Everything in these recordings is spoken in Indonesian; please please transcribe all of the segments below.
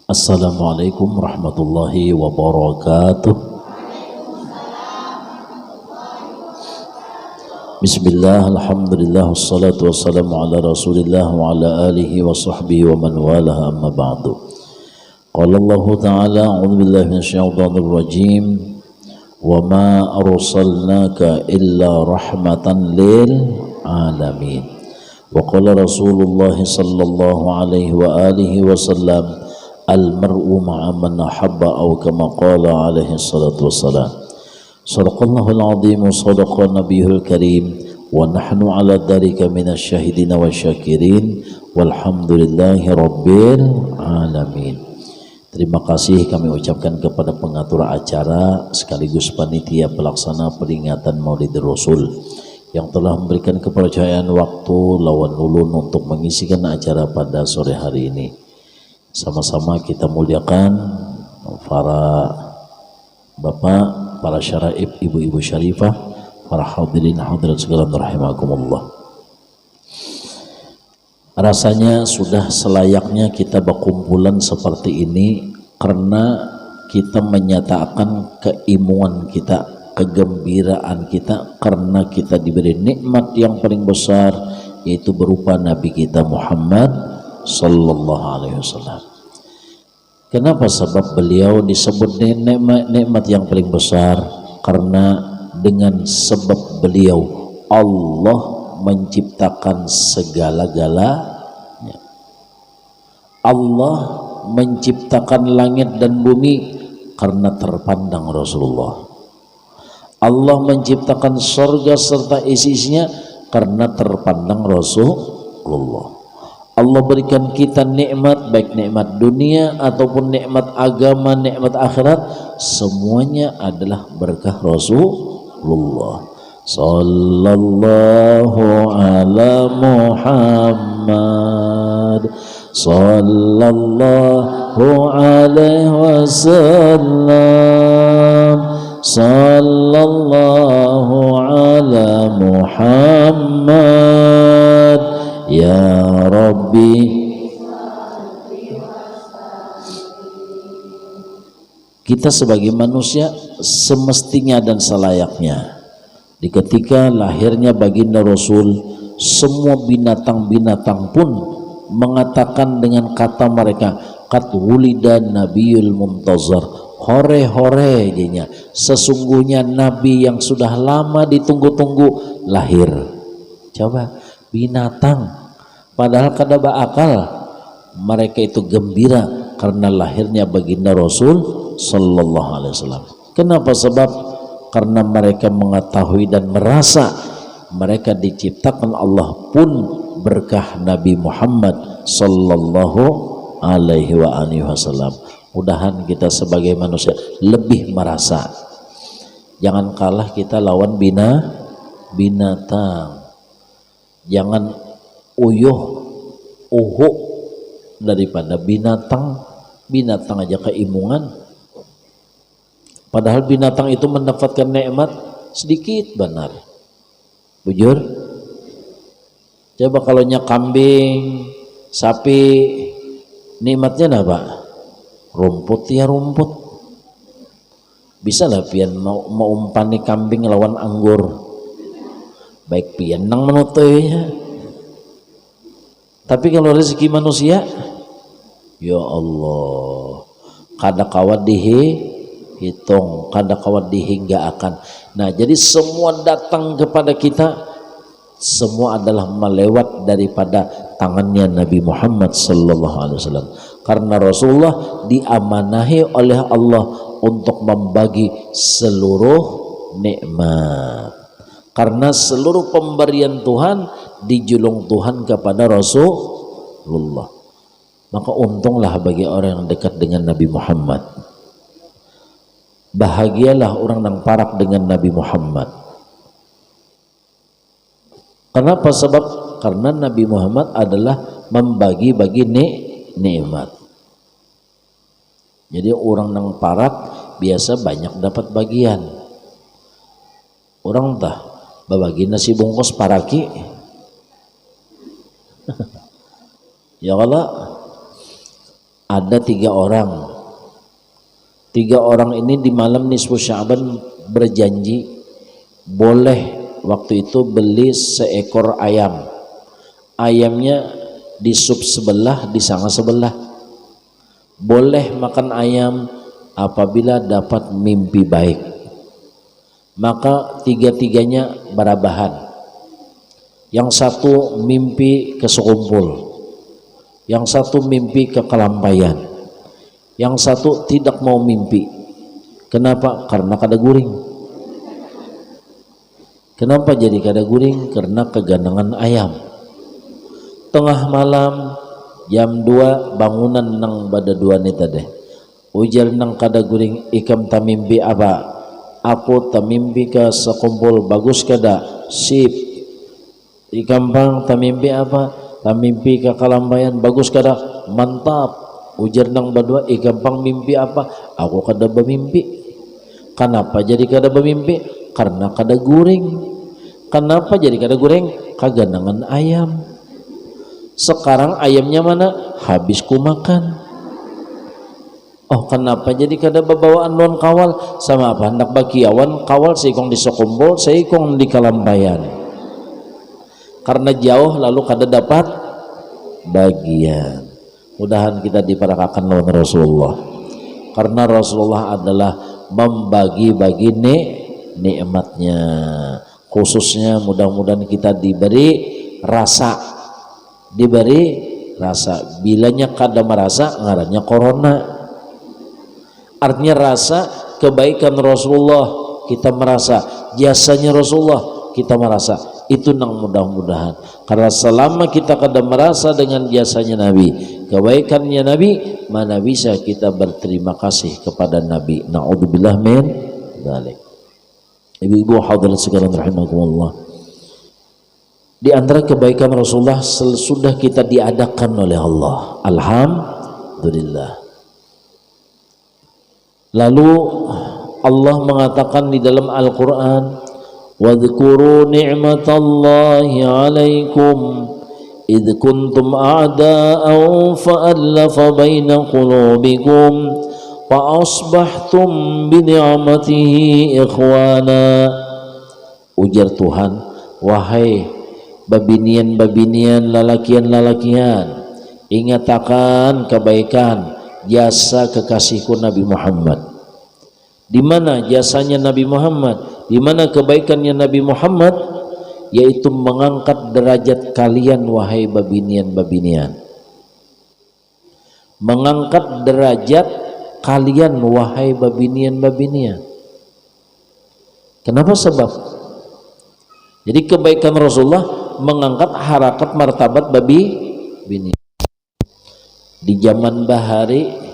Assalamualaikum warahmatullahi wabarakatuh. Bismillah, alhamdulillah, wassalatu wassalamu ala rasulillah wa ala alihi wa sahbihi wa man walaha amma ba'du. Qala Allah ta'ala, a'udhu billahi minasyaitanir rajim, wa ma arsalnaka illa rahmatan lil alamin. Wa qala Rasulullah sallallahu alaihi wa alihi wasallam, al-mar'u ma'a man ahabba, aw kama qala alaihi salatu wassalam. Sadaqallahul azim wa sadaqa nabiyul karim wa nahnu ala dzalika minasyahidin wa syakirin walhamdulillahi rabbil alamin. Terima kasih kami ucapkan kepada pengatur acara sekaligus panitia pelaksana peringatan Maulid Rasul yang telah memberikan kepercayaan waktu lawan ulun untuk mengisikan acara pada sore hari ini. Sama-sama kita muliakan para bapak, para syaraib, ibu-ibu syarifah, para hadirin hadirat sekalian rahimakumullah. Rasanya sudah selayaknya kita berkumpulan seperti ini karena kita menyatakan keimuan kita, kegembiraan kita karena kita diberi nikmat yang paling besar, yaitu berupa Nabi kita Muhammad sallallahu alaihi wasallam. Kenapa? Sebab beliau disebut nikmat yang paling besar karena dengan sebab beliau Allah menciptakan segala-galanya. Allah menciptakan langit dan bumi karena terpandang Rasulullah. Allah menciptakan surga serta isinya karena terpandang Rasulullah. Allah berikan kita nikmat, baik nikmat dunia ataupun nikmat agama, nikmat akhirat, semuanya adalah berkah Rasulullah sallallahu ala Muhammad sallallahu alaihi wasallam sallallahu ala Muhammad ya Rabbi. Kita sebagai manusia semestinya dan selayaknya di ketika lahirnya baginda Rasul, semua binatang-binatang pun mengatakan dengan kata mereka, qad wulida nabiyul muntazar, hore-hore jadinya, sesungguhnya nabi yang sudah lama ditunggu-tunggu lahir. Coba binatang padahal kada berakal, mereka itu gembira karena lahirnya baginda Rasul sallallahu alaihi wasallam. Kenapa? Sebab karena mereka mengetahui dan merasa mereka diciptakan Allah pun berkah Nabi Muhammad sallallahu alaihi wasallam. Mudahan kita sebagai manusia lebih merasa, jangan kalah kita lawan binatang. Jangan uhuk daripada binatang aja keimungan, padahal binatang itu mendapatkan nikmat sedikit benar. Bujur, coba kalau nyak kambing, sapi, nikmatnya apa? Rumput ya rumput. Bisa lah pian mau umpani kambing lawan anggur, baik pian nang menutuinya. Tapi kalau rezeki manusia, ya Allah, kada kawat dihitung, kada kawat dihinggakan. Nah, jadi semua datang kepada kita, semua adalah melewat daripada tangannya Nabi Muhammad sallallahu alaihi wasallam. Karena Rasulullah diamanahi oleh Allah untuk membagi seluruh nikmat. Karena seluruh pemberian Tuhan dijulung Tuhan kepada Rasulullah. Maka untunglah bagi orang yang dekat dengan Nabi Muhammad. Bahagialah orang yang parak dengan Nabi Muhammad. Kenapa? Sebab karena Nabi Muhammad adalah membagi-bagi nikmat. Jadi orang yang parak biasa banyak dapat bagian. Orang tah babagi nasi bungkus paraki ya kalau Ada tiga orang ini di malam nisfu Sya'ban berjanji boleh waktu itu beli seekor ayam. Ayamnya di sub sebelah, di sanga sebelah. Boleh makan ayam apabila dapat mimpi baik. Maka tiga-tiganya barabahan. Yang satu mimpi ke sekumpul, yang satu mimpi ke kelampaian, yang satu tidak mau mimpi. Kenapa? Karena kada guring. Kenapa jadi kada guring? Karena kegandangan ayam. Tengah malam jam 2 bangunan nang bada dua ni tadi. Ujar nang kada guring, ikam tamimpi apa? Aku tamimpi ke sekumpul, bagus kada? Sip. Ikam bang tamimpi apa? Tamimpi ke kelampaian, bagus kada? Mantap. Ujar nang badua, ikam bang mimpi apa? Aku kada bermimpi. Kenapa jadi kada bermimpi? Karena kada guring. Kenapa jadi kada guring? Kagandangan ayam. Sekarang ayamnya mana? Habis ku makan. Oh, kenapa jadi kada babawaan lawan kawal? Sama apa? Hendak bakiawan kawal seikong di sekumpul, seikong di kelampaian. Karena jauh lalu kada dapat bagian. Mudahan kita diperakakan lawan Rasulullah. Karena Rasulullah adalah membagi-bagi nikmatnya. Khususnya mudah-mudahan kita diberi rasa. Bilanya kada merasa ngarannya corona. Artinya rasa kebaikan Rasulullah kita merasa, jasanya Rasulullah kita merasa. Itu nang mudah-mudahan, karena selama kita kada merasa dengan jasanya Nabi, kebaikannya Nabi, mana bisa kita berterima kasih kepada Nabi. Na'udzubillah min dzalik. Ibu-ibu hadirin sekalian rahimakumullah, di antara kebaikan Rasulullah sudah kita diadakan oleh Allah, alhamdulillah. Lalu Allah mengatakan di dalam Al-Quran, واذكروا نعمة الله عليكم إذ كنتم أعداء فألف بين قلوبكم فأصبحتم بنعمته إخوانا. Ujar Tuhan, wahai babinian-babinian, lalakian-lalakian, ingat akan kebaikan jasa kekasihku Nabi Muhammad. Di mana jasanya Nabi Muhammad? Di mana kebaikannya Nabi Muhammad? Yaitu mengangkat derajat kalian wahai babinian-babinian. Mengangkat derajat kalian wahai babinian-babinian. Kenapa sebab? Jadi kebaikan Rasulullah mengangkat harakat martabat babinian. Di zaman bahari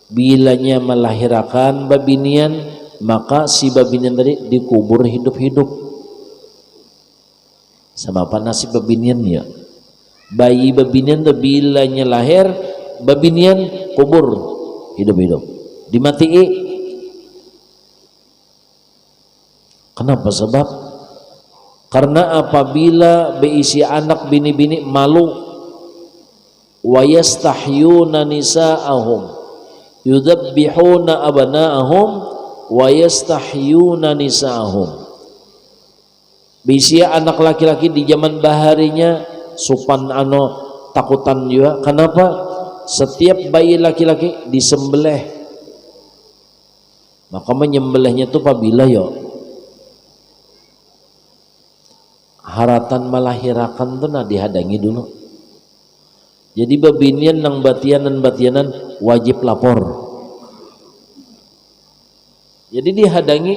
bilanya melahirkan babinian, maka si babinian tadi dikubur hidup-hidup. Sama apa nasib babinian ya? Bayi babinian tuh bilanya lahir, babinian kubur hidup-hidup, dimatii. Kenapa sebab? Karena apabila beisi anak bini-bini malu, wa yastahyuna nisa'ahum yudabbihuna abna'ahum wa yastahyuna nisa'ahum. Bisia anak laki-laki di zaman baharinya supan takutan juga. Kenapa? Setiap bayi laki-laki disembelih, maka menyembelihnya itu apabila haratan melahirakan tuh dihadangi dulu. Jadi babinian nang batianan wajib lapor. Jadi dihadangi,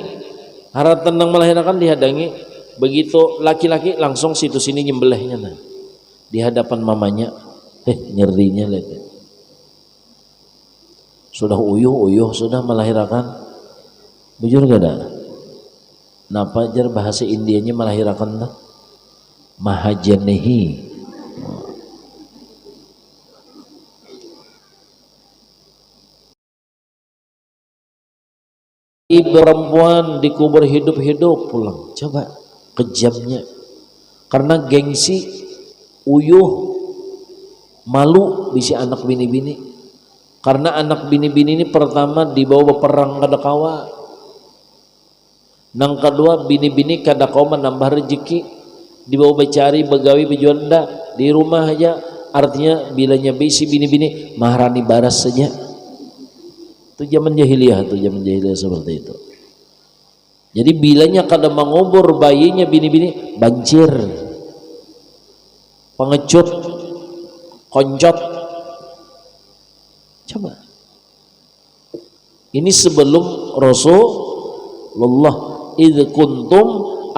haratan nang melahirkan dihadangi. Begitu laki-laki langsung situ sini nyembelihnya di hadapan mamanya. Nyerinya lihat. Sudah uyuh sudah melahirkan. Bujur gak ada? Napa jar bahasa Indianya melahirkan dah? Mahajanehi. Perempuan dikubur hidup-hidup pulang. Coba kejamnya. Karena gengsi, uyuh, malu bisi anak bini-bini. Karena anak bini-bini ini pertama dibawa perang kada kawa, nang kedua bini-bini kada kawa menambah rezeki, dibawa becari begawi bejuanda di rumah aja. Artinya bilanya bisi bini-bini maharani baras saja. Itu zaman jahiliyah, seperti itu. Jadi bilanya kada mengubur bayinya bini-bini banjir, pengecut, koncot. Coba. Ini sebelum Rasulullah, idz kuntum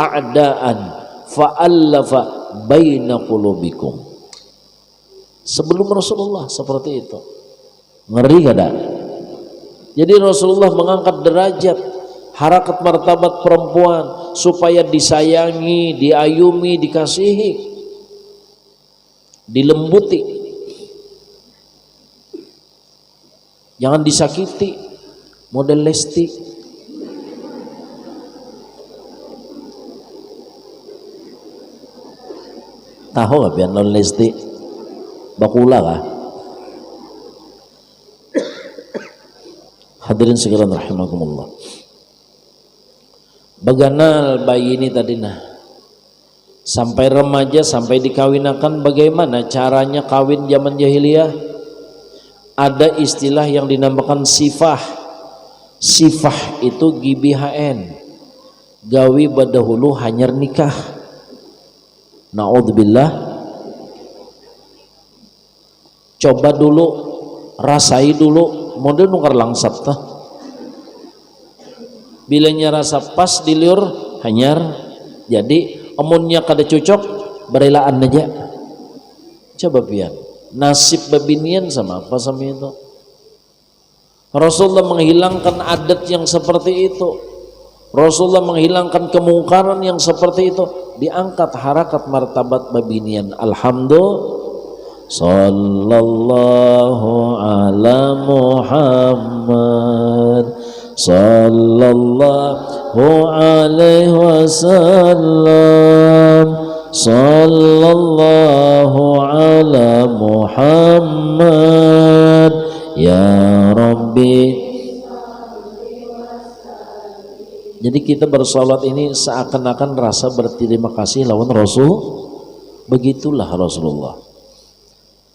a'daan fa'allafa baina qulubikum. Sebelum Rasulullah seperti itu. Ngeri kada? Jadi Rasulullah mengangkat derajat, harakat martabat perempuan supaya disayangi, diayumi, dikasihi, dilembuti, jangan disakiti. Model Lesti. Tahu gak biar non Lesti? Bakula kah? Hadirin sekalian rahimakumullah. Baganal bayi ini tadi nah, sampai remaja, sampai dikawinakan, bagaimana caranya kawin zaman jahiliyah? Ada istilah yang dinamakan sifah. Sifah itu GBHN, gawi badahulu hanyar nikah. Naudzubillah. Coba dulu, rasai dulu, model nukar langsat tah. Bilanya rasa pas diliur hanyar, jadi amunnya kada cocok berelaan aja. Coba pian, nasib babinian sama apa sama itu? Rasulullah menghilangkan adat yang seperti itu. Rasulullah menghilangkan kemungkaran yang seperti itu. Diangkat harakat martabat babinian. Alhamdulillah. Sallallahu ala Muhammad sallallahu alaihi wasallam sallallahu ala Muhammad ya Rabbi. Jadi kita bersolat ini seakan-akan rasa berterima kasih lawan Rasul. Begitulah Rasulullah.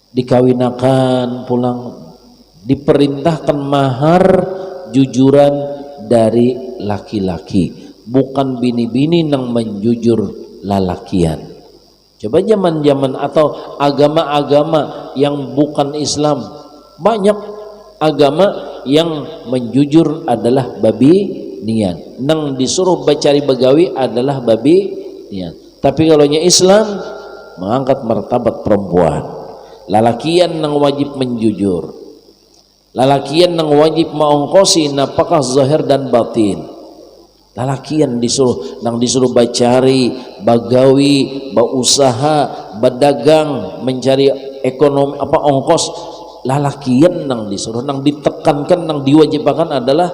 Dikawinakan pulang, diperintahkan mahar jujuran dari laki-laki, bukan bini-bini nang menjujur lalakian. Coba zaman-zaman atau agama-agama yang bukan Islam, banyak agama yang menjujur adalah babi nian, nang disuruh bacari begawi adalah babi nian. Tapi kalau Islam mengangkat martabat perempuan. Lalakian nang wajib menjujur, lalakian nang wajib mengongkosi napakah zahir dan batin. Lalakian disuruh bacari, bagawi, bausaha, berdagang, mencari ekonomi ongkos. Lalakian nang disuruh, nang ditekankan, nang diwajibkan adalah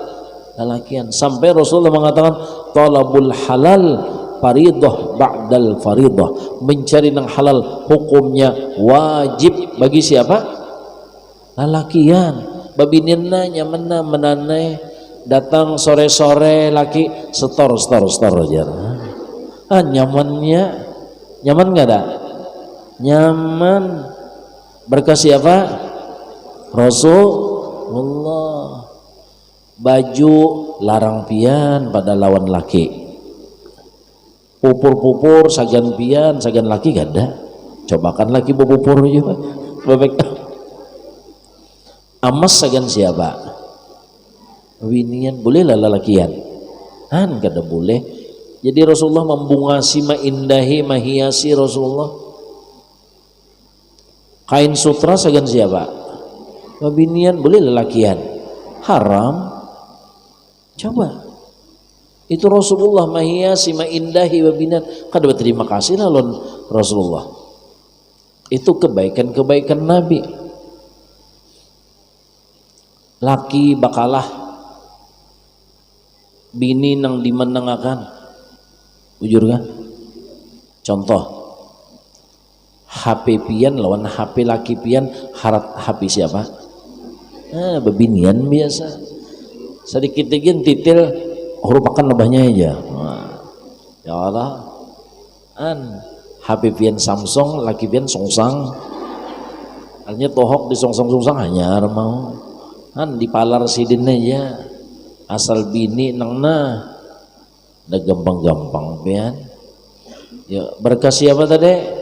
lalakian. Sampai Rasulullah mengatakan talabul halal faridah ba'dal faridah, mencari nang halal hukumnya wajib bagi siapa? Lalakian. Babinina nyaman menanai, datang sore-sore laki setor aja. Nyamannya nyaman nggak ada? Nyaman berkah siapa? Rasulullah. Baju larang pian pada lawan laki, pupur sagan pian, sagan laki gak ada. Cobakan laki pupur juga bebek. Amas sagan siapa? Winian boleh lah lalakian kada boleh. Jadi Rasulullah membungasi, maindahi, mahiasi Rasulullah. Kain sutra sagan siapa? Winian boleh lalakian, haram. Coba itu Rasulullah mahiasi, maindahi, wabinan. Kada berterima kasih lawan Rasulullah. Itu kebaikan-kebaikan Nabi. Laki bakalah bini nang dimenangakan, jujur kan? Contoh, HP pian lawan HP laki pian, harat HP siapa? Bebinian biasa sedikit dikit titil huruf akan lebahnya aja. Ya Allah HP pian Samsung laki pian songsang hanya tohok di songsang hanya mau dipalar sidin aja asal bini nangna udah gampang-gampang pian. Ya berkah siapa tadi?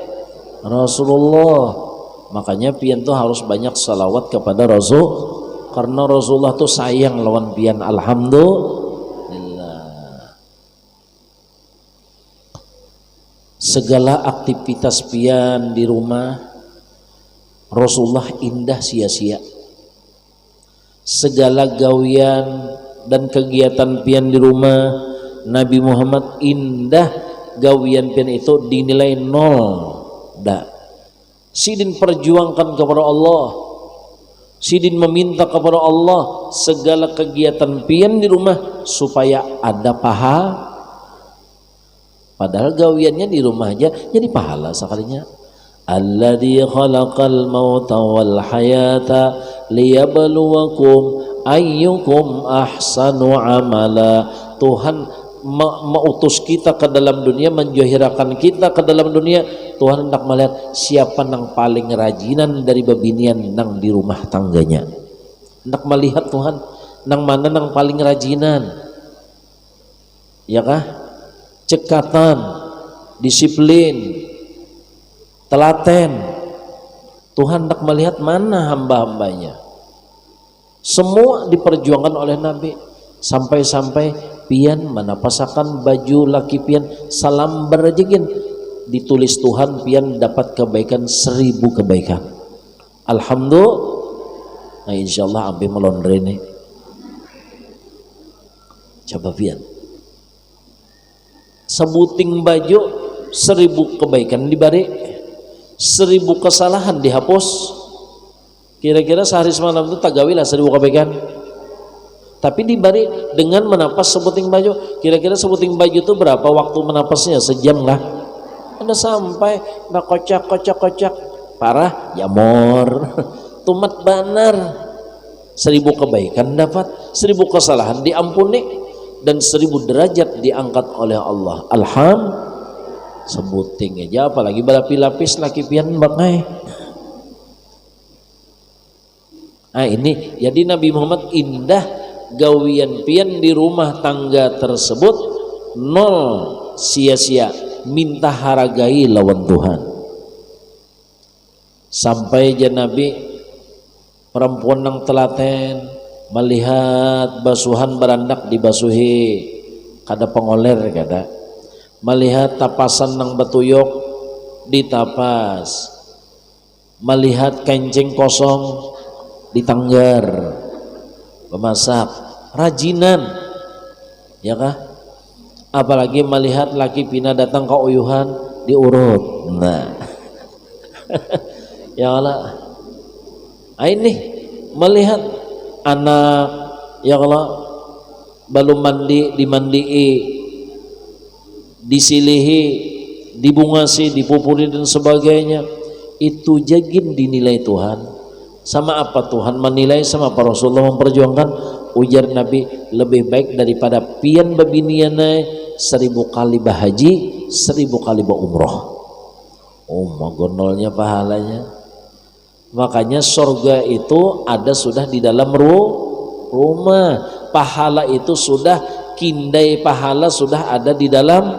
Rasulullah. Makanya pian tuh harus banyak salawat kepada Rasul karena Rasulullah tuh sayang lawan pian. Alhamdulillah. Segala aktivitas pian di rumah Rasulullah indah sia-sia. Segala gawian dan kegiatan pian di rumah Nabi Muhammad indah, gawian pian itu dinilai nol. Sidin perjuangkan kepada Allah, sidin meminta kepada Allah segala kegiatan pian di rumah supaya ada pahala. Padahal gawiannya di rumah aja jadi pahala sekalinya. Alladzi khalaqal mauta wal hayata liyabluwakum ayyukum ahsanu amala. Tuhan mengutus kita ke dalam dunia, menjahirakan kita ke dalam dunia. Tuhan hendak melihat siapa yang paling rajinan dari bebinian nang di rumah tangganya. Hendak melihat Tuhan nang mana nang paling rajinan. Ya kah? Cekatan, disiplin, telaten. Tuhan hendak melihat mana hamba-hambanya. Semua diperjuangkan oleh Nabi. Sampai-sampai pian mana pasakan baju laki pian salam berjegin ditulis Tuhan pian dapat kebaikan 1000 kebaikan. Alhamdulillah. Nah insyaallah ambil melondre nih. Coba pian sebuting baju 1000 kebaikan dibari, 1000 kesalahan dihapus. Kira-kira sehari semalam itu tagawilah 1000 kebaikan. Tapi dibari dengan menapas sebuting baju. Kira-kira sebuting baju itu berapa waktu menapasnya? Sejam lah. Anda sampai nak kocak parah jamor tumat banar. 1000 kebaikan dapat, 1000 kesalahan diampuni, dan 1000 derajat diangkat oleh Allah. Alhamdulillah. Sebuting aja apalagi berlapis-lapis laki pian bakai. Ini jadi Nabi Muhammad indah gawian pian di rumah tangga tersebut nol sia-sia, minta hargai lawan Tuhan. Sampai je Nabi perempuan yang telaten melihat basuhan berandak dibasuhi kada pengoler kada, melihat tapasan nang betuyok ditapas, melihat kencing kosong ditanggar, memasak rajinan, ya kah? Apalagi melihat laki pina datang ke uyuhan diurut. Nah ya Allah, ini melihat anak ya Allah belum mandi dimandii, disilihi, dibungasi, dipupuri dan sebagainya, itu jagin dinilai Tuhan. Sama apa Tuhan menilai, sama apa Rasulullah memperjuangkan. Ujar Nabi, lebih baik daripada pian babiniana 1000 kali bahaji, 1000 kali umroh. Magonolnya pahalanya. Makanya surga itu ada sudah di dalam rumah. Pahala itu sudah, kindai pahala sudah ada di dalam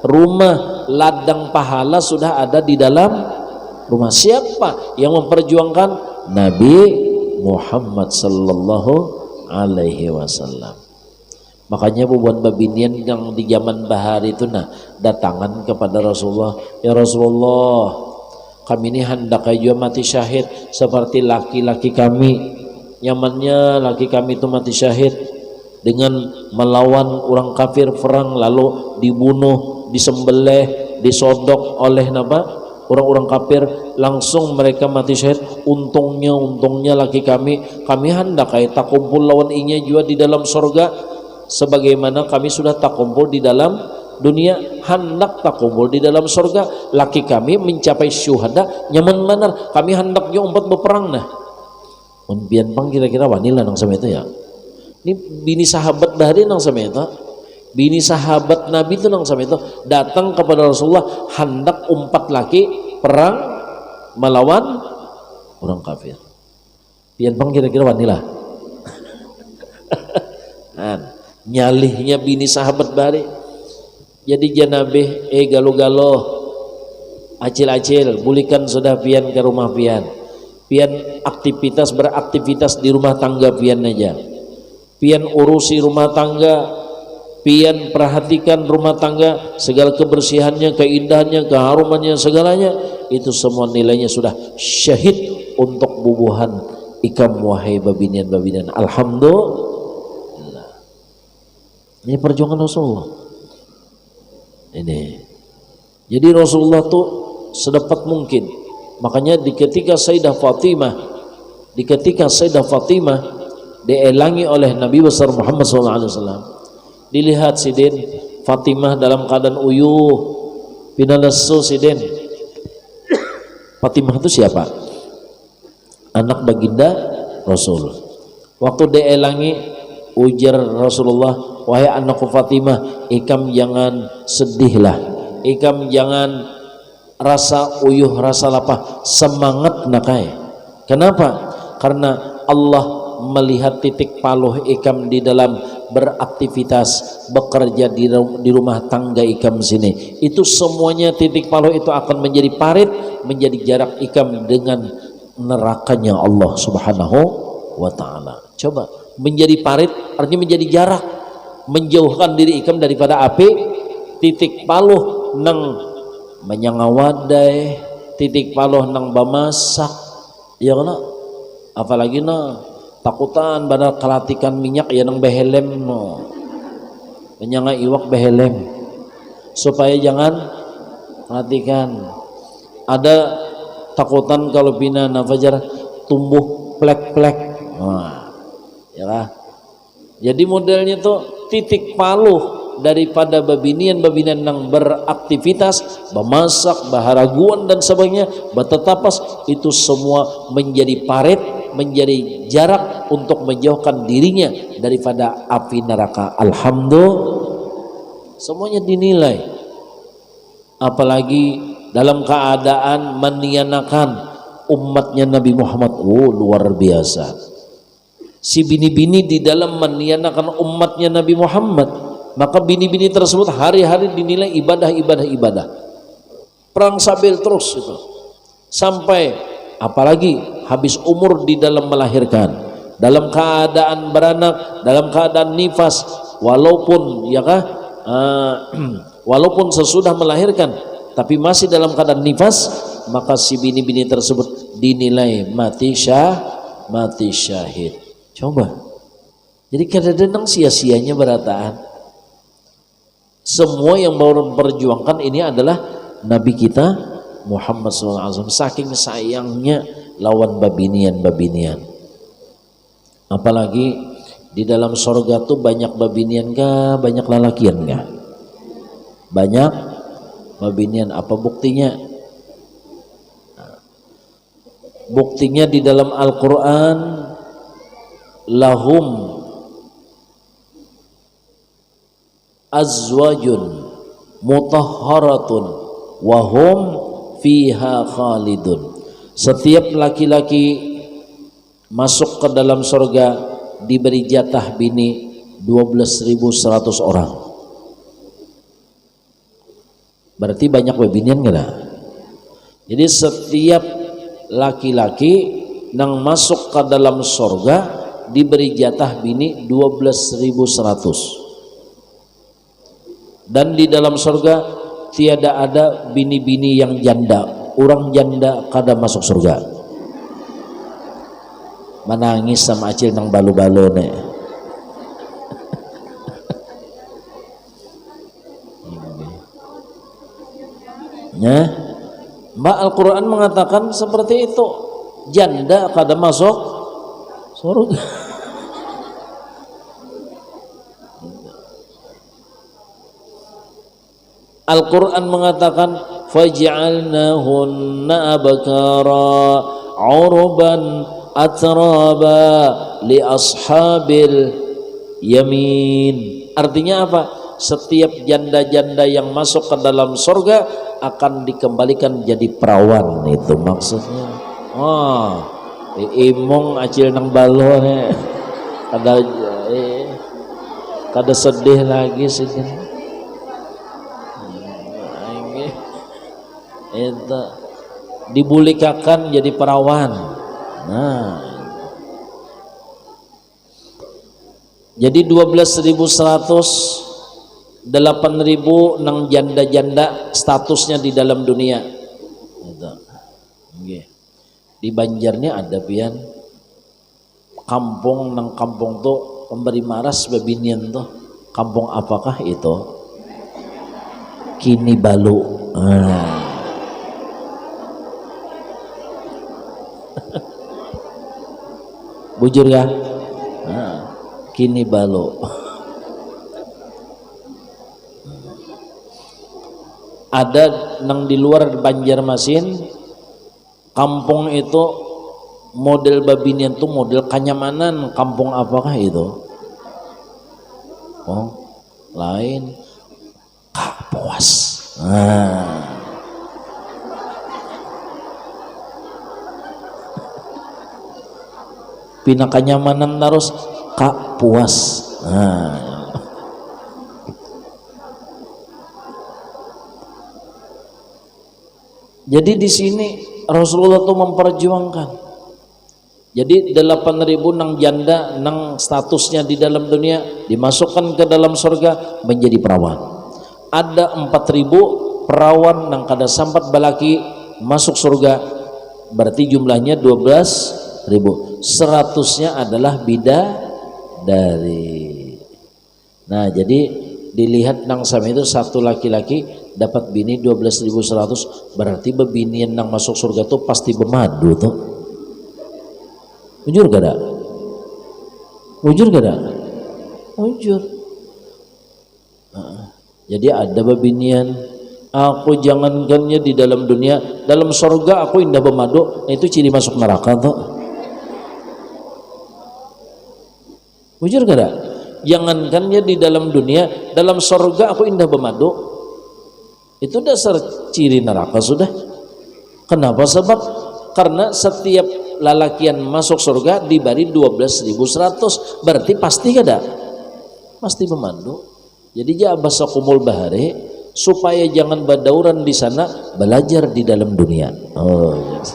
rumah. Ladang pahala sudah ada di dalam rumah. Siapa yang memperjuangkan? Nabi Muhammad sallallahu alaihi wasallam. Makanya buat babinian yang di zaman bahar itu datangan kepada Rasulullah, ya Rasulullah, kami ini hendak juga mati syahid seperti laki-laki kami. Nyamannya laki kami itu mati syahid dengan melawan orang kafir perang, lalu dibunuh, disembelih, disodok oleh orang-orang kafir, langsung mereka mati syahid. Untungnya laki kami hendak tak kumpul lawan inya juga di dalam surga, sebagaimana kami sudah tak kumpul di dalam dunia. Hendak tak kumpul di dalam surga, laki kami mencapai syuhada nyaman manar, kami hendak juga umpat berperang. mun pian pang kira-kira wanila nang sameta ya. Ini bini sahabat bahari nang sameta, bini sahabat Nabi itu nang sameta datang kepada Rasulullah hendak umpat laki perang melawan orang kafir. Pian pang kira-kira wanila. Nyalihnya bini sahabat bahari. Jadi janabeh galo-galo acil-acil bulikan sudah pian ke rumah pian beraktivitas di rumah tangga pian aja, pian urusi rumah tangga, pian perhatikan rumah tangga, segala kebersihannya, keindahannya, keharumannya, segalanya itu semua nilainya sudah syahid untuk bubuhan ikam wahai babinian. Alhamdulillah, ini perjuangan Rasulullah ini. Jadi Rasulullah tuh sedapat mungkin, makanya ketika Sayyidah Fatimah dielangi oleh Nabi besar Muhammad SAW, dilihat sidin Fatimah dalam keadaan uyuh pinalesu sidin. Fatimah itu siapa? Anak baginda Rasul. Waktu dielangi ujar Rasulullah, wahai anakku Fatimah, ikam jangan sedihlah, ikam jangan rasa uyuh, rasa lapah, semangat nakai. Kenapa? Karena Allah melihat titik paluh ikam di dalam beraktivitas, bekerja di rumah tangga ikam sini. Itu semuanya titik paluh itu akan menjadi parit, menjadi jarak ikam dengan nerakanya Allah Subhanahu wa ta'ala. Coba, menjadi parit artinya menjadi jarak, menjauhkan diri ikam daripada api. Titik paluh nang menyangawadai, titik paluh nang bamasak, ya kana apalagi na takutan badal kalatikan minyak ya nang behelem no, menyanga iwak behelem, supaya jangan perhatikan ada takutan kalau bina nafajar tumbuh plek-plek. Nah, ya lah. Jadi modelnya tuh titik paluh daripada babinian yang beraktivitas, memasak, baharaguan dan sebagainya, bertetapas, itu semua menjadi parit, menjadi jarak untuk menjauhkan dirinya daripada api neraka. Alhamdulillah, semuanya dinilai. Apalagi dalam keadaan menianakan umatnya Nabi Muhammad, luar biasa. Si bini-bini di dalam menianakan umatnya Nabi Muhammad, maka bini-bini tersebut hari-hari dinilai ibadah. Perang sabil terus itu. Sampai apalagi habis umur di dalam melahirkan, dalam keadaan beranak, dalam keadaan nifas, walaupun walaupun sesudah melahirkan tapi masih dalam keadaan nifas, maka si bini-bini tersebut dinilai mati syahid. Coba. Jadi kadang-kadang sia-sianya berataan. Semua yang mau memperjuangkan ini adalah Nabi kita Muhammad SAW. Saking sayangnya lawan babinian. Apalagi di dalam sorga tuh banyak babinian kah, banyak lalakian kah? Banyak babinian. Apa buktinya? Buktinya di dalam Al-Quran, lahum azwajun mutahharatun wahum fiha khalidun. Setiap laki-laki masuk ke dalam surga diberi jatah bini 12.100 orang. Berarti banyak babinian enggak? Jadi setiap laki-laki nang masuk ke dalam surga diberi jatah bini 12.100. Dan di dalam surga tiada ada bini-bini yang janda. Orang janda kada masuk surga. Menangis sama acil nang balu-balu nih. Ya, Mbak Al-Quran mengatakan seperti itu. Janda kada masuk surga. Al-Quran mengatakan faj'alnahunna abkara urban atraba li ashabil yamin. Artinya apa? Setiap janda-janda yang masuk ke dalam surga akan dikembalikan jadi perawan, itu maksudnya. Oh, imong acil nang balo kada sedih lagi sih. Itu dibulikakan jadi perawan. Nah, jadi 12.100, 8.000 nang janda-janda statusnya di dalam dunia. Gitu. Di Banjarnya ada pian kampung, nang kampung tuh pemberi maras babinian tuh. Kampung apakah itu? Kini Balu. Bujur ya? Kini Balu. Ada nang di luar Banjarmasin, kampung itu model babinian tuh model kenyamanan. Kampung apakah itu? Oh, lain Kapuas. Pina kenyamanan terus Kapuas. Jadi di sini Rasulullah tuh memperjuangkan. Jadi 8.000 nang janda nang statusnya di dalam dunia dimasukkan ke dalam surga menjadi perawan. Ada 4.000 perawan nang kada sampat balaki masuk surga, berarti jumlahnya 12.000. 100-nya adalah bidadari. Nah, jadi dilihat nang sama itu satu laki-laki dapat bini 12.100, berarti bebinian nang masuk surga tuh pasti bermadu tuh. Ujur gak ada? Ujur gak ada? Ujur. Jadi ada bebinian, aku jangankannya di dalam dunia, dalam surga aku indah bermadu. Nah, itu ciri masuk neraka tuh. Ujur gak ada? Jangankannya di dalam dunia, dalam surga aku indah bermadu. Itu dasar ciri neraka sudah. Kenapa? Sebab karena setiap lalakian masuk surga diberi 12.100, berarti pasti kada? Pasti bermadu. Jadi jabasa kumul bahari supaya jangan badauran di sana, belajar di dalam dunia. Oh, yes.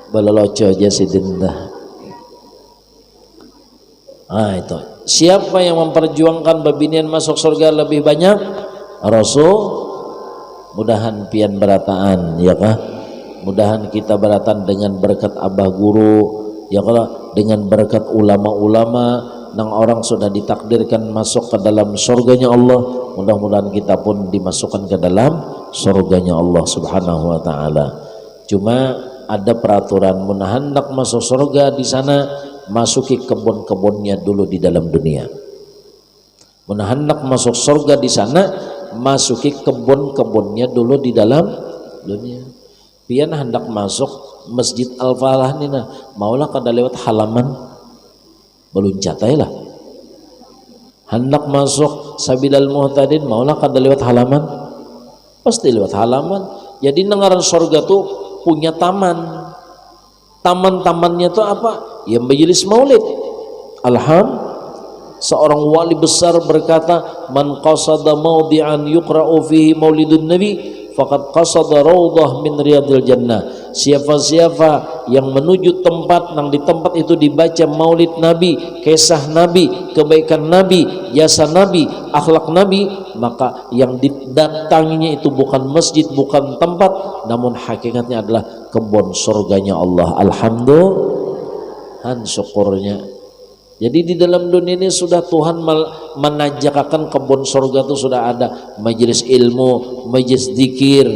Balaloco aja sidindah. Itu. Siapa yang memperjuangkan babinian masuk surga lebih banyak? Rasul. Mudahan pian berataan, ya kah? Mudahan kita beratan dengan berkat abah guru, ya kah? Dengan berkat ulama-ulama, nang orang sudah ditakdirkan masuk ke dalam surganya Allah. Mudah-mudahan kita pun dimasukkan ke dalam surganya Allah Subhanahu wa taala. Cuma ada peraturan, mun hendak masuk surga di sana, masuki kebun-kebunnya dulu di dalam dunia. Mun hendak masuk surga di sana, masuki kebun-kebunnya dulu di dalam dunia. Pian hendak masuk Masjid Al-Falah ni nah, maulah kada lewat halaman beluncat lah. Hendak masuk Sabilal Muhtadin, maulah kada lewat halaman, pasti lewat halaman. Jadi nengaran surga tuh punya taman. Taman-tamannya tuh apa? Ya majelis maulid. Seorang wali besar berkata, man qasada mawdi'an yuqra'u fihi maulidun nabi faqad qasada raudhah min riyadil jannah. Siapa-siapa yang menuju tempat nang di tempat itu dibaca maulid nabi, kisah nabi, kebaikan nabi, jasa nabi, akhlak nabi, maka yang didatanginya itu bukan masjid, bukan tempat, namun hakikatnya adalah kebun surganya Allah. Alhamdulillah, syukurnya. Jadi di dalam dunia ini sudah Tuhan menajakakan kebun surga itu sudah ada majelis ilmu, majelis zikir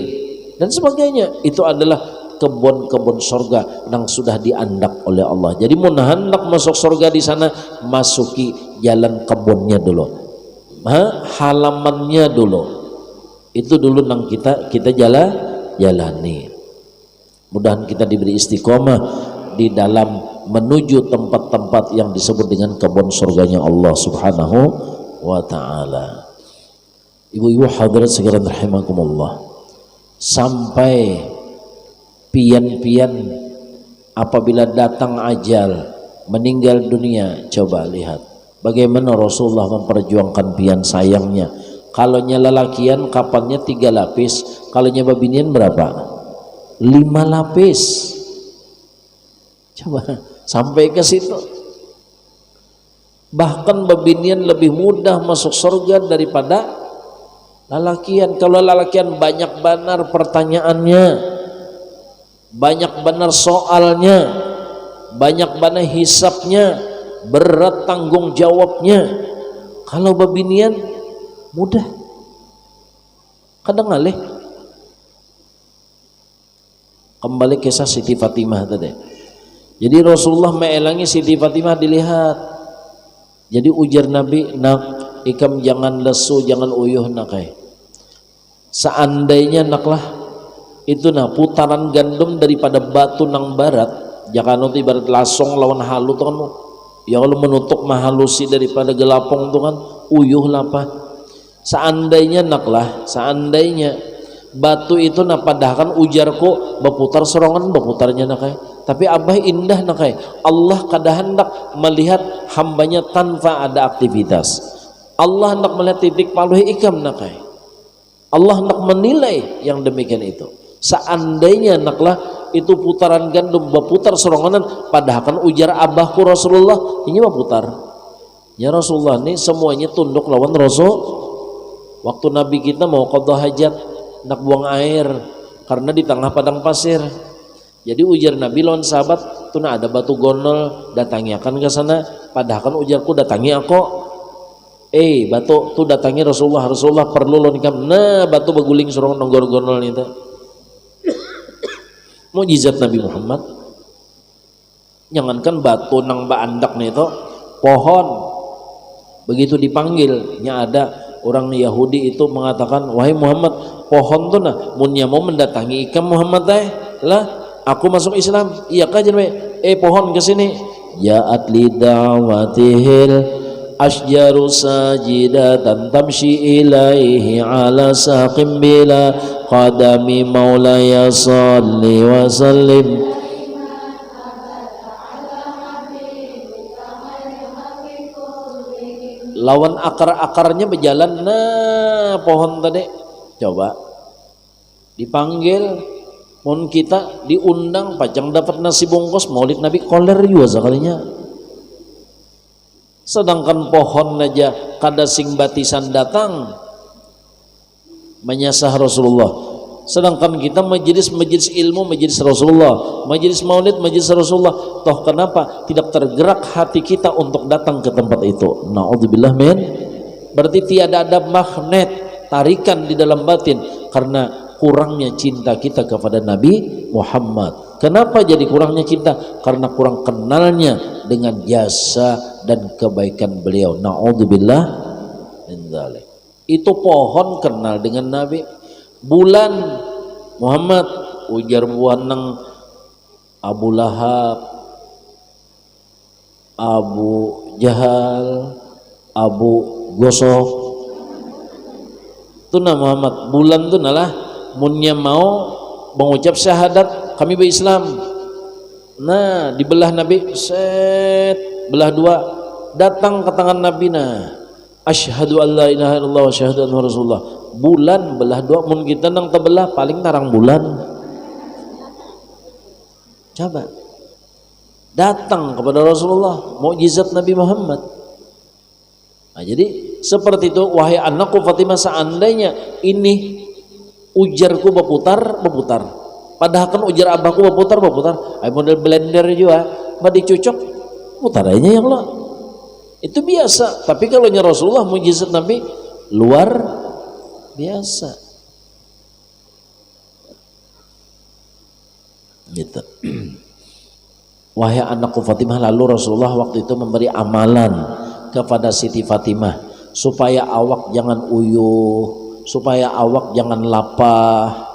dan sebagainya. Itu adalah kebun-kebun surga yang sudah diandak oleh Allah. Jadi mun hendak masuk surga di sana, masuki jalan kebunnya dulu, halamannya dulu. Itu dulu nang kita jalani. Mudahan kita diberi istiqomah di dalam menuju tempat-tempat yang disebut dengan kebun surganya Allah Subhanahu wa ta'ala. Ibu-ibu hadirat sekalian rahimakumullah, sampai pian-pian apabila datang ajal meninggal dunia, coba lihat bagaimana Rasulullah memperjuangkan pian sayangnya. Kalau lelakian kapannya 3 lapis, kalau babinian berapa? 5 lapis. Coba sampai ke situ. Bahkan babinian lebih mudah masuk surga daripada lalakian. Kalau lalakian banyak benar pertanyaannya, banyak benar soalnya, banyak benar hisapnya, berat tanggung jawabnya. Kalau babinian mudah, kadang ngalih. Kembali kisah Siti Fatimah tadi. Jadi Rasulullah meelangi Siti Fatimah dilihat. Jadi ujar Nabi, nak ikam jangan lesu, jangan uyuh nakai. Seandainya naklah itu putaran gandum daripada batu nang barat, jangan nanti ibarat lasong lawan halu tuh kan, ya kalau menutup mahalusi daripada gelapong tuh kan uyuh lapah. Seandainya naklah, seandainya batu itu padahkan ujarku berputar serongan berputarnya nakai. Tapi abah indah nakai, Allah kada hendak melihat hambanya tanpa ada aktivitas. Allah hendak melihat titik paluh ikam nakai. Allah hendak menilai yang demikian itu. Seandainya naklah itu putaran gandum berputar seronganan, padahkan ujar abahku Rasulullah ini berputar. Ya Rasulullah ini semuanya tunduk lawan Rasul. Waktu Nabi kita mau qadha hajat, nak buang air karena di tengah padang pasir. Jadi ujar Nabi lawan sahabat, tuh ada batu gonol, datangi akan ke sana. Padahal kan ujarku datangi aku. Batu tuh datangi Rasulullah. Rasulullah perlu lawan ikam. Nah batu beguling surong nonggor gonol itu. Mukjizat Nabi Muhammad. Jangankan batu nang baandak nih itu, pohon begitu dipanggilnya ada orang Yahudi itu mengatakan, wahai Muhammad, pohon tuh munnya mau mendatangi ikam Muhammad lah. Aku masuk Islam, iya kah jenwe? Pohon ke sini. Ja'at li da'watihil asjaru sajidatan tamshi ilaihi ala saqim bila qadami maulaya salli wa sallim. Lawan akar-akarnya berjalan, pohon tadi. Coba dipanggil. Mun kita diundang pajang dapat nasi bungkus maulid Nabi koler juga sekalinya. Sedangkan pohon aja kada sing batisan datang menyasah Rasulullah. Sedangkan kita majelis ilmu, majelis Rasulullah, majelis maulid, majelis Rasulullah. Toh kenapa tidak tergerak hati kita untuk datang ke tempat itu? Naudzubillah min. Berarti tiada ada magnet tarikan di dalam batin karena kurangnya cinta kita kepada Nabi Muhammad. Kenapa jadi kurangnya cinta? Karena kurang kenalnya dengan jasa dan kebaikan beliau. Na'udzubillah min dzalik. Itu pohon kenal dengan Nabi. Bulan Muhammad ujar buanang Abu Lahab, Abu Jahal, Abu Gosok. Itu Muhammad bulan itu nalah munnya mau mengucap syahadat kami berislam. Nah dibelah Nabi set belah dua, datang ke tangan Nabi asyhadu an la ilaha illallah wa asyhadu anna rasulullah. Bulan belah dua, mun kita nang tebelah paling tarang bulan. Coba datang kepada Rasulullah, mukjizat Nabi Muhammad. Nah, jadi seperti itu, wahai anakku Fatimah, seandainya ini ujarku berputar, padahal kan ujar abahku berputar, model blender juga, dicocok, putar aja yang lo. Itu biasa. Tapi kalau Rasulullah mukjizat Nabi luar biasa. Gitu. Wahai anakku Fatimah, lalu Rasulullah waktu itu memberi amalan kepada Siti Fatimah supaya awak jangan uyuh, supaya awak jangan lapah.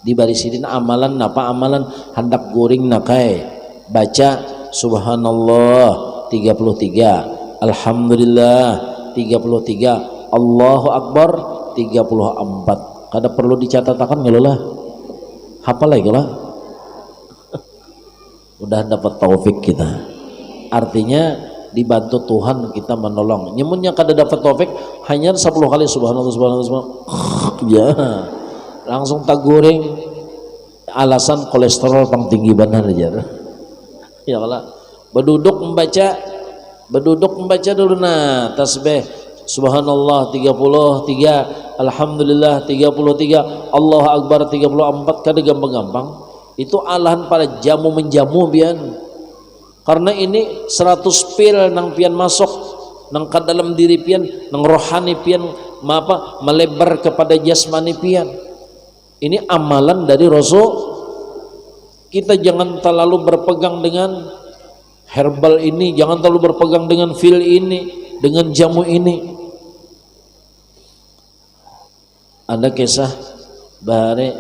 Dibarisinin amalan napa amalan hendak goreng nakai baca subhanallah 33, alhamdulillah 33, Allahu akbar 34. Kada perlu dicatatakan ngelola hafal lagi lah. Udah dapat taufik kita, artinya dibantu Tuhan, kita menolong. Nyemunnya kada dapat taufik hanya 10 kali subhanallah subhanallah subhanallah ya langsung tak goreng, alasan kolesterol pang tinggi benar aja ya kalau berduduk membaca dulu nah tasbih subhanallah 33, alhamdulillah 33, Allahu akbar 34. Kada gampang-gampang itu alahan pada jamu menjamu bian, karena ini 100 pil nang pian masuk nang ke dalam diri pian, nang rohani pian melebar kepada jasmani pian. Ini amalan dari Rasul. Kita jangan terlalu berpegang dengan herbal ini, jangan terlalu berpegang dengan pil ini, dengan jamu ini. Ada kisah bahare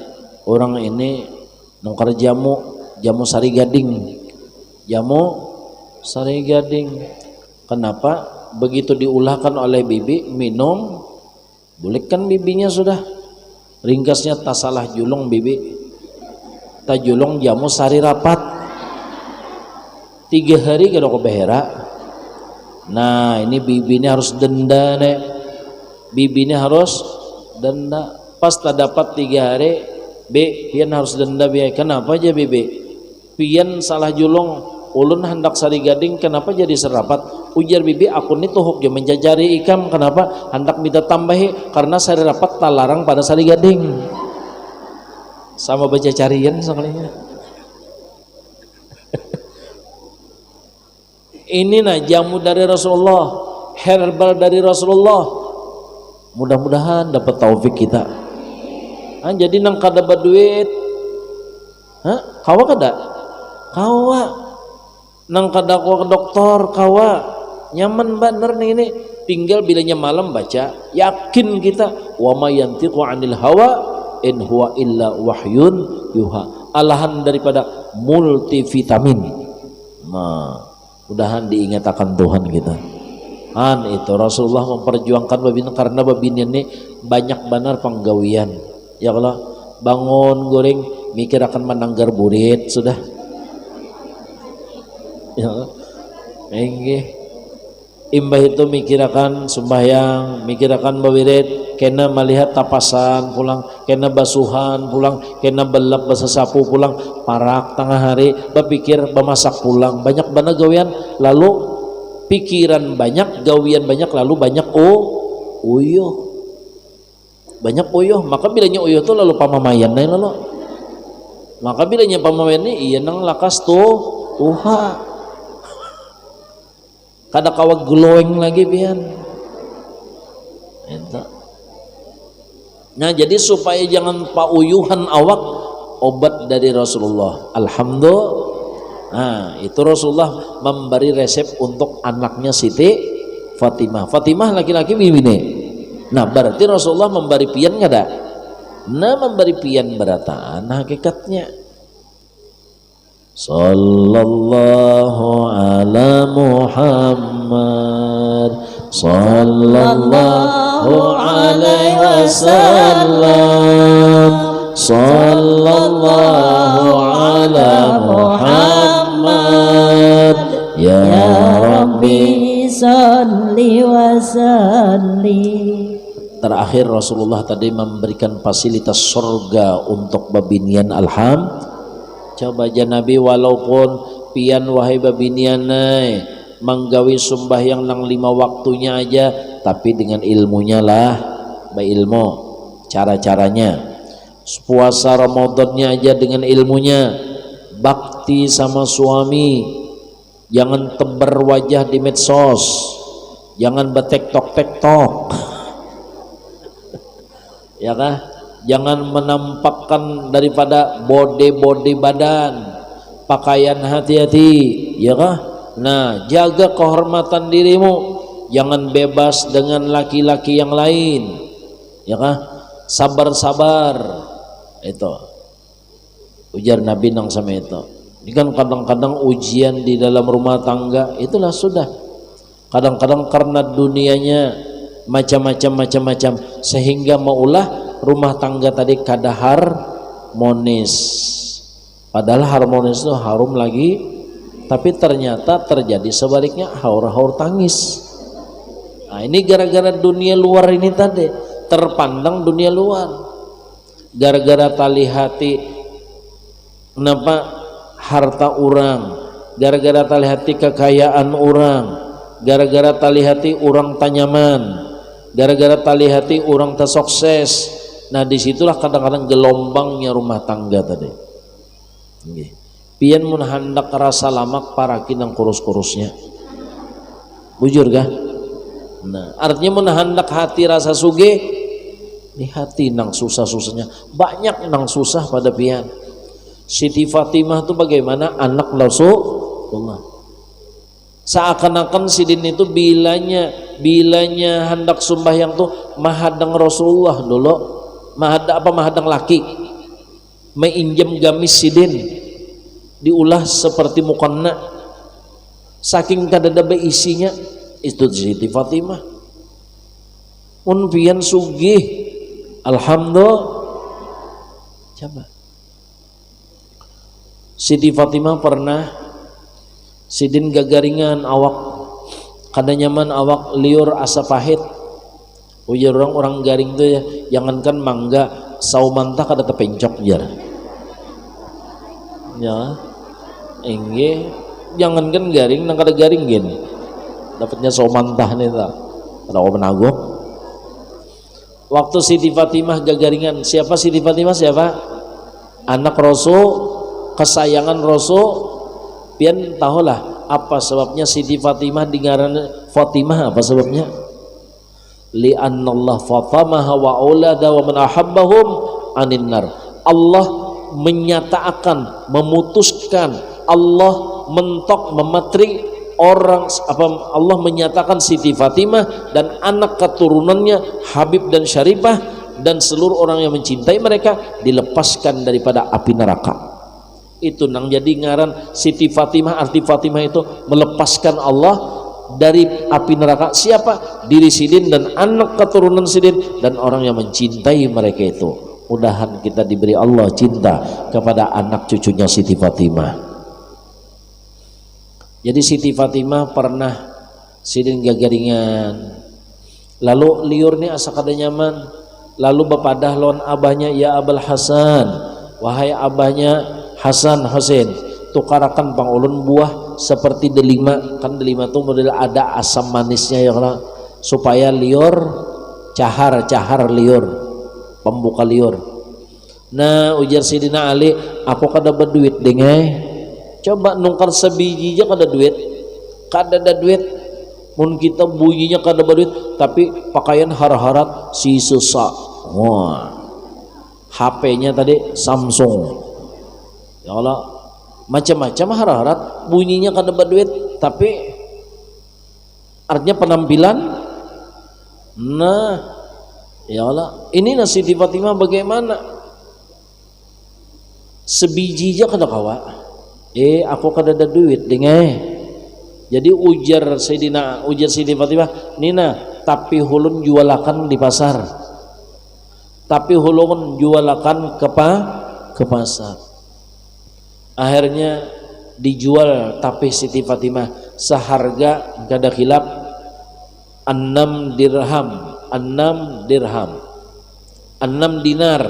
orang ini nongkar jamu sari gading, kenapa begitu diulahkan oleh bibi minum bulikkan bibinya sudah ringkasnya tak salah julung bibi tak julung jamu sari rapat 3 hari kada kebehera. Nah ini bibinya harus denda nih, bibinya harus denda pas tak dapat 3 hari pian harus denda biaya. Kenapa aja bibi pian salah julung ulun hendak sari gading kenapa jadi serapat? Ujar bibi aku ini tuhuk dia menjajari ikam, kenapa hendak minta tambahi karena sari rapat tak larang pada sari gading. Sama baca carian sekalinya. Ini nah jamu dari Rasulullah, herbal dari Rasulullah. Mudah-mudahan dapat taufik kita. Jadi nang kada berduit, kawa kada? Kawa. Nang kada ke dokter kawa. Nyaman bener nih ini. Tinggal bilanya malam baca, yakin kita wa ma yantiqu 'anil hawa in huwa illa wahyun yuha. Alahan daripada multivitamin. Nah, mudahan diingat akan Tuhan kita. Itu Rasulullah memperjuangkan babin karena babin ini banyak benar penggawian. Ya kalau bangun goreng mikir akan menanggar burit sudah. Ya, imbah itu mikir akan sembahyang, mikir akan bawirit, kena melihat tapasan pulang, kena basuhan pulang, kena belap basasapu pulang, parak tengah hari, berpikir bemasak pulang, banyak banget gawian, lalu pikiran banyak, gawian banyak, lalu banyak uyuh, banyak uyuh, maka bilanya uyuh tuh lalu pamamayan nih lalu, maka bilanya pamamayan ini iya nang lakas tuha. Kada kawa glowing lagi pian. Nah jadi supaya jangan pauyuhan awak, obat dari Rasulullah. Alhamdulillah. Nah itu Rasulullah memberi resep untuk anaknya Siti Fatimah. Fatimah laki-laki bibine. Nah berarti Rasulullah memberi pian kada? Nah memberi pian berataan hakikatnya. Sallallahu ala Muhammad sallallahu alaihi wasallam sallallahu ala Muhammad ya Rabbi salli wa salli. Terakhir Rasulullah tadi memberikan fasilitas surga untuk babinian coba aja Nabi walaupun pian wahai babinianai menggawi sembahyang nang 5 waktunya aja, tapi dengan ilmunya lah, ilmu cara-caranya. Puasa Ramadannya aja dengan ilmunya, bakti sama suami, jangan tebar wajah di medsos, jangan betektok-tektok ya kah? Jangan menampakkan daripada body badan, pakaian hati-hati, ya kah? Nah, jaga kehormatan dirimu, jangan bebas dengan laki-laki yang lain, ya kah? Sabar-sabar, itu. Ujar Nabi nang sama itu. Ini kan kadang-kadang ujian di dalam rumah tangga itulah sudah. Kadang-kadang karena dunianya macam-macam sehingga maulah rumah tangga tadi kada harmonis. Padahal harmonis itu harum lagi, tapi ternyata terjadi sebaliknya, haur-haur tangis. Nah, ini gara-gara dunia luar ini tadi, terpandang dunia luar. Gara-gara tali hati, kenapa harta orang, gara-gara tali hati kekayaan orang, gara-gara tali hati orang tanyaman, gara-gara tali hati orang tersukses. Nah disitulah kadang-kadang gelombangnya rumah tangga tadi. Pian mun hendak rasa lamak parakin nang kurus-kurusnya, bujur kah? Nah artinya mun hendak hati rasa suge, di hati nang susah-susahnya, banyak nang susah pada pian. Siti Fatimah itu bagaimana anak Rasulullah. Seakan-akan sidin itu bilanya hendak sembahyang tuh mahadang Rasulullah dulu, mahadang laki, meinjam gamis sidin, diulah seperti mukanna, saking kadada isinya itu Siti Fatimah. Unpian sugih, alhamdulillah. Coba. Siti Fatimah pernah sidin gagaringan awak kada nyaman, awak liur asa pahit. Ujar orang garing tuh ya, jangankan mangga saumantah kada tepencok jar. Ya, engge jangankan garing nang kada garing gini. Dapatnya saumantah nih tak. Kada menagok. Waktu Siti Fatimah gagaringan, siapa Siti Fatimah siapa? Anak Rasul, kesayangan Rasul. Pian tahulah apa sebabnya Siti Fatimah dingaran Fatimah, apa sebabnya? Li'annallah fatamaha wa aulada wa man ahabbahum anin nar. Allah menyatakan, memutuskan, Allah mentok mematri orang, apa Allah menyatakan Siti Fatimah dan anak keturunannya Habib dan Syarifah dan seluruh orang yang mencintai mereka dilepaskan daripada api neraka. Itu nang jadi ngaran Siti Fatimah. Arti Fatimah itu melepaskan Allah dari api neraka. Siapa? Diri sidin dan anak keturunan sidin dan orang yang mencintai mereka itu. Mudahan kita diberi Allah cinta kepada anak cucunya Siti Fatimah. Jadi Siti Fatimah pernah sidin gagaringan, lalu liur nih asa kada nyaman, lalu bepadah lawan abahnya, ya Abul Hasan, wahai abahnya Hasan Husain, tukarakan pang ulun buah seperti delima. Kan delima tuh model ada asam manisnya ya kan, supaya liur cahar liur, pembuka liur. Nah ujar Sidina Ali, aku kada berduit dengai, coba nungkar sebiji aja kada duit, kada ada duit. Mun kita bunyinya kada berduit, tapi pakaian har-harat si susah. Wah, HP-nya tadi Samsung. Ya Allah, macam-macam har-harat, bunyinya kada berduit, tapi artinya penampilan. Nah, ya Allah, ini Siti Fatimah bagaimana? Sebiji aja kada kawa. Aku kada ada duit dengai. Jadi ujar Siti Fatimah, Nina, tapi hulun jualakan di pasar. Tapi hulun jualakan ke pasar. Akhirnya dijual tapi Siti Fatimah seharga kada khilaf 6 dirham, 6 dirham, 6 dinar,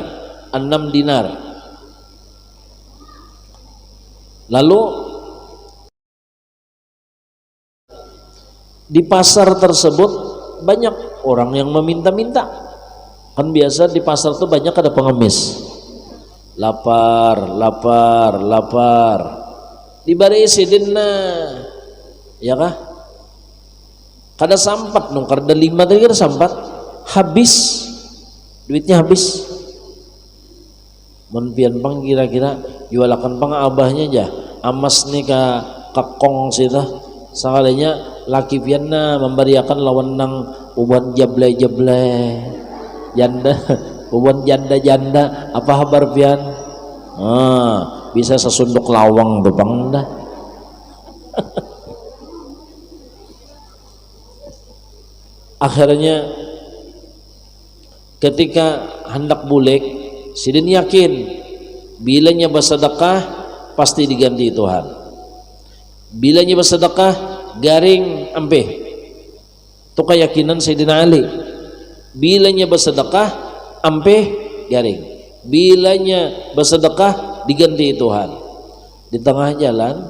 6 dinar. Lalu di pasar tersebut banyak orang yang meminta-minta. Kan biasa di pasar tuh banyak ada pengemis. Lapar dibari sidinna, ya kah? Kada sampat nungkar ada 5 tadi kada sampat, habis duitnya habis. Mun pian pang kira-kira jualakan pang abahnya aja amas nih ka kong sita sakalinya laki pianna memberiakan lawan nang uban jable janda uban janda apa kabar pian Bisa sesunduk lawang tuh bang dah. Akhirnya ketika hendak bulik, sidin yakin bilanya bersedekah pasti diganti Tuhan. Bilanya bersedekah garing ampeh. Itu keyakinan Sayyidina Ali. Bilanya bersedekah ampeh garing. Bilanya bersedekah diganti Tuhan. Di tengah jalan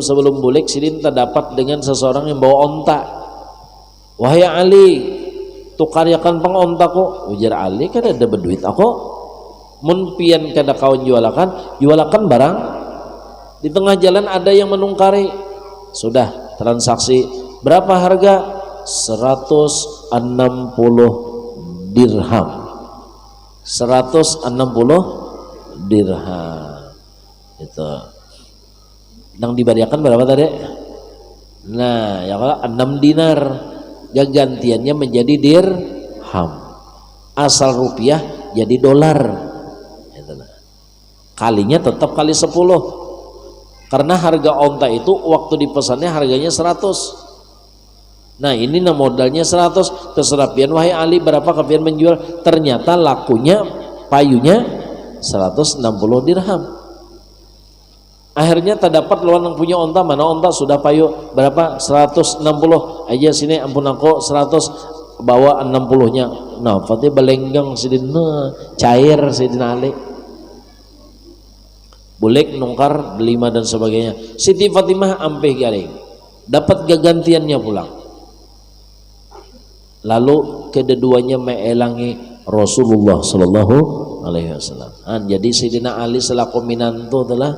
sebelum bulik sidin terdapat dengan seseorang yang bawa onta. Wahai Ali, tukaryakan pang ontaku. Ujar Ali, kan ada berduit aku. Mun pian kada kawan jualakan barang. Di tengah jalan ada yang menungkari. Sudah transaksi. Berapa harga? 160 dirham. 160 dirham. Itu. Yang dibariakan berapa tadi? Nah, ya kalau 6 dinar. Gantiannya menjadi dirham. Asal rupiah jadi dolar. Kalinya tetap kali 10. Karena harga onta itu waktu dipesannya harganya 100. Nah ini modalnya 100. Terserah pian, wahai Ali berapa pian menjual. Ternyata lakunya payunya 160 dirham. Akhirnya terdapat lawan yang punya onta. Mana onta sudah payu berapa? 160 aja sini, ampun aku 100, bawa 60-nya. Nah fatih belenggang sidin cair sidin Ali. Bulik nungkar delima dan sebagainya. Siti Fatimah ampeh garing, dapat gagantiannya pulang. Lalu kedua-duanya meelangi Rasulullah Sallallahu Alaihi Wasallam. Jadi Sayyidina Ali selaku minanto telah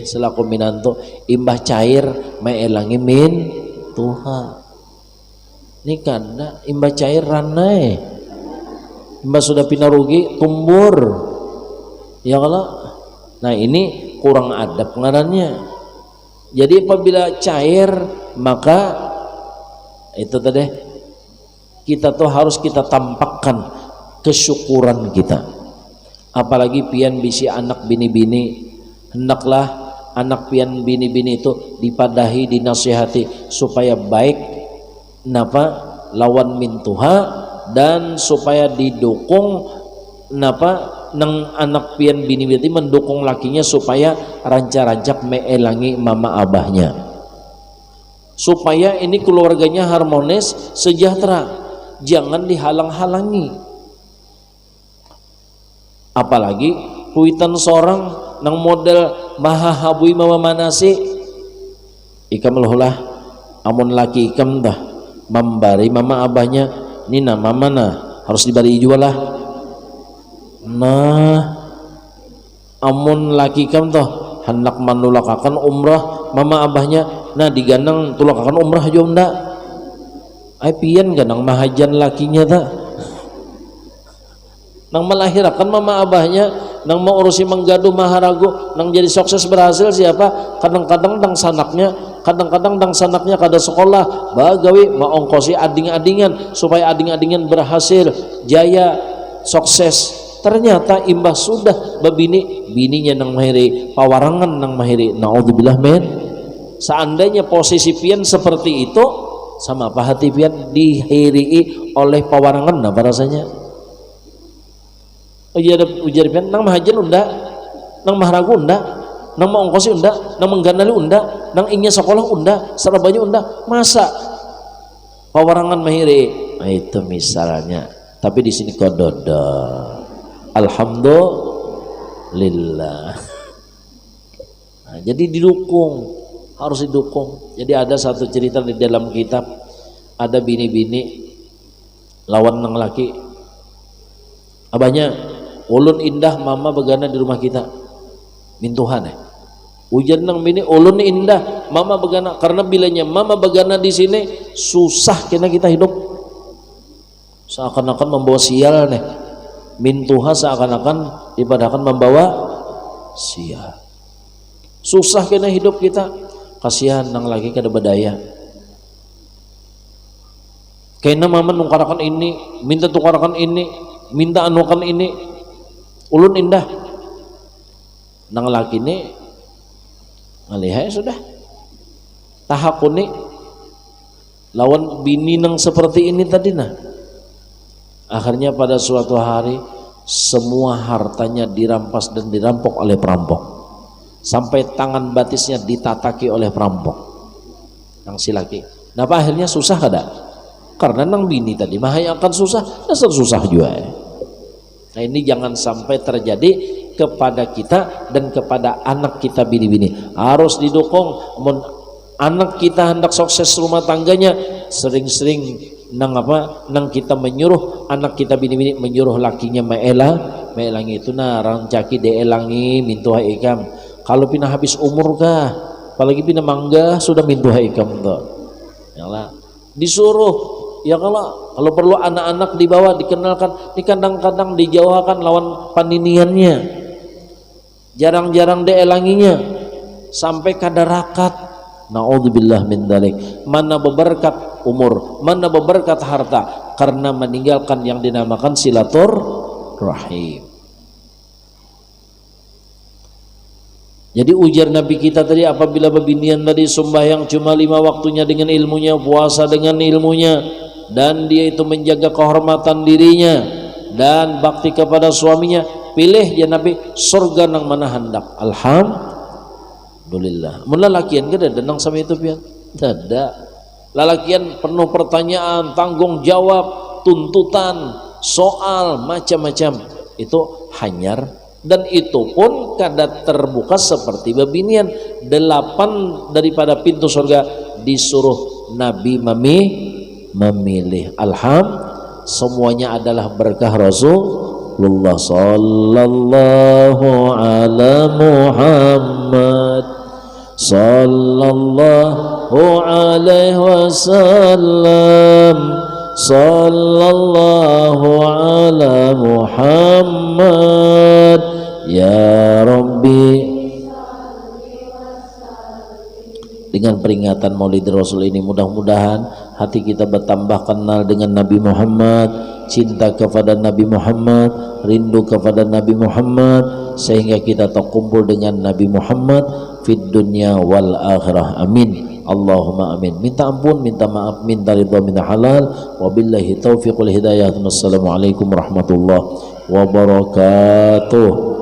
selaku minanto imbah cair meelangi min Tuhan. Ini karena imbah cair ranai, imbah sudah pinarugi tumbur. Ya kalau. Nah ini kurang adab ngarannya. Jadi apabila cair maka itu tadi kita tuh harus kita tampakkan kesyukuran kita. Apalagi pian bisi anak bini-bini, hendaklah anak pian bini-bini itu dipadahi, dinasihati supaya baik napa lawan mintuha, dan supaya didukung napa nang anak pian bini-bini mendukung lakinya supaya rancak-rancak meelangi mama abahnya, supaya ini keluarganya harmonis sejahtera, jangan dihalang-halangi. Apalagi kuitan seorang nang model maha habui mama manasi ikam lohulah amun laki ikam dah membari mama abahnya nina mama nah harus dibari jual lah. Nah amun laki kam toh hendak manulakakan umrah mama abahnya, nah digandang tulakakan umrah aja ndak ai pian ganang mahajan lakinya tak nang melahirkan mama abahnya, nang mau urusi menggaduh maharagu, nang jadi sukses berhasil siapa? Kadang-kadang dang sanaknya, kadang-kadang dang sanaknya kada sekolah bagawi maongkosi ading-adingan supaya ading-adingan berhasil jaya sukses. Ternyata imbah sudah babini bininya nang mahiri pawarangan nang mahiri, naudzubillah men. Seandainya posisi pian seperti itu, sama apa hati pian dihirii oleh pawarangan apa rasanya? Ujar pian nang mahajan unda, nang maharagu unda, nang maongkosi unda, nang mengganali unda, nang ingin sekolah unda, Surabaya unda, masa pawarangan mahiri? Nah, itu misalnya. Tapi di sini kododo. Alhamdulillah. Nah, jadi didukung, harus didukung. Jadi ada satu cerita di dalam kitab, ada bini-bini lawan nang laki, abahnya ulun indah mama begana di rumah kita mintuhan ujar nang bini ulun indah mama begana, karena bilanya mama begana di sini susah kena kita hidup, seakan-akan membawa sial nih. Mintuha seakan-akan dipadakan membawa sial, susah kena hidup kita. Kasihan nang lagi kada berdaya, kena mama nungkarakan ini, minta tukarakan ini, minta anukan ini, ulun indah nang laki ini ngalihai sudah tahakuni lawan bini nang seperti ini tadi nah. Akhirnya pada suatu hari semua hartanya dirampas dan dirampok oleh perampok, sampai tangan batisnya ditataki oleh perampok nang si laki. Napa akhirnya susah kada? Karena nang bini tadi mah yang akan susah, dasar susah juga. Nah ini jangan sampai terjadi kepada kita dan kepada anak kita bini-bini. Harus didukung. Anak kita hendak sukses rumah tangganya, sering-sering nang kita menyuruh anak kita bini-bini menyuruh lakinya maelangi itu nah rang caki deelangi mintuha ikam. Kalau pina habis umur kah, apalagi pina mangga sudah mintuha ikam tuh. Yalah disuruh ya kalau perlu anak-anak dibawa dikenalkan, ini kadang-kadang dijauhkan lawan paniniannya, jarang-jarang deelanginya sampai kadarakat. Naudzubillah min dalik. Mana beberkat umur, mana beberkat harta karena meninggalkan yang dinamakan silaturahim. Jadi ujar Nabi kita tadi, apabila bebinian tadi sembahyang cuma 5 waktunya dengan ilmunya, puasa dengan ilmunya, dan dia itu menjaga kehormatan dirinya dan bakti kepada suaminya, pilih ya Nabi surga nang mana hendak. Alhamdulillah. Mun lalakian kada denang sama itu pian. Tidak. Lalakian penuh pertanyaan, tanggung jawab, tuntutan, soal macam-macam. Itu hanyar, dan itu pun kada terbuka seperti bebinian. 8 daripada pintu surga disuruh Nabi memilih. Alhamdulillah, semuanya adalah berkah Rasulullah sallallahu ala Muhammad sallallahu alaihi wasallam sallallahu ala Muhammad ya Rabbi. Dengan peringatan Maulid Rasul ini mudah-mudahan hati kita bertambah kenal dengan Nabi Muhammad, cinta kepada Nabi Muhammad, rindu kepada Nabi Muhammad, sehingga kita terkumpul dengan Nabi Muhammad fid dunya wal akhirah. Amin. Allahumma amin. Minta ampun, minta maaf, minta ridha, minta halal. Wabillahi taufiq wal hidayah. Wassalamualaikum warahmatullahi wabarakatuh.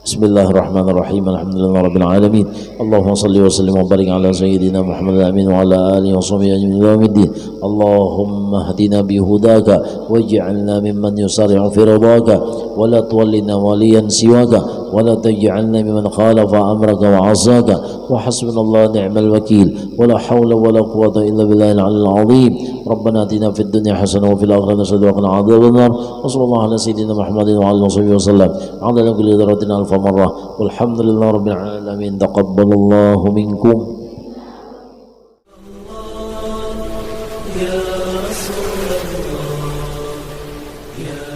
Bismillahirrahmanirrahim. Alhamdulillahirabbil alamin. Allahumma shalli wa sallim wa barik ala sayyidina Muhammad amin wa ala alihi wa sahbihi ajma'in ila yaumiddin. Allahumma hadina bi hudaka waj'alna mimman yusari'u fi ridaka wa la tuwallina waliyan siwaka wa la taj'alna mimman khalafa amraka wa 'asaka wa hasbunallahu ni'mal wakeel wa la hawla wa la quwwata illa billahil 'aliyyil 'azim. Rabbana atina fid dunya hasanah wa fil akhirati hasanah wa qina adzabannar. Wa sallallahu ala sayyidina Muhammadin wa ala alihi wa sallam. 'Ala kulli daratin مرة والحمد لله رب العالمين. تقبل الله منكم. يا رسول الله يا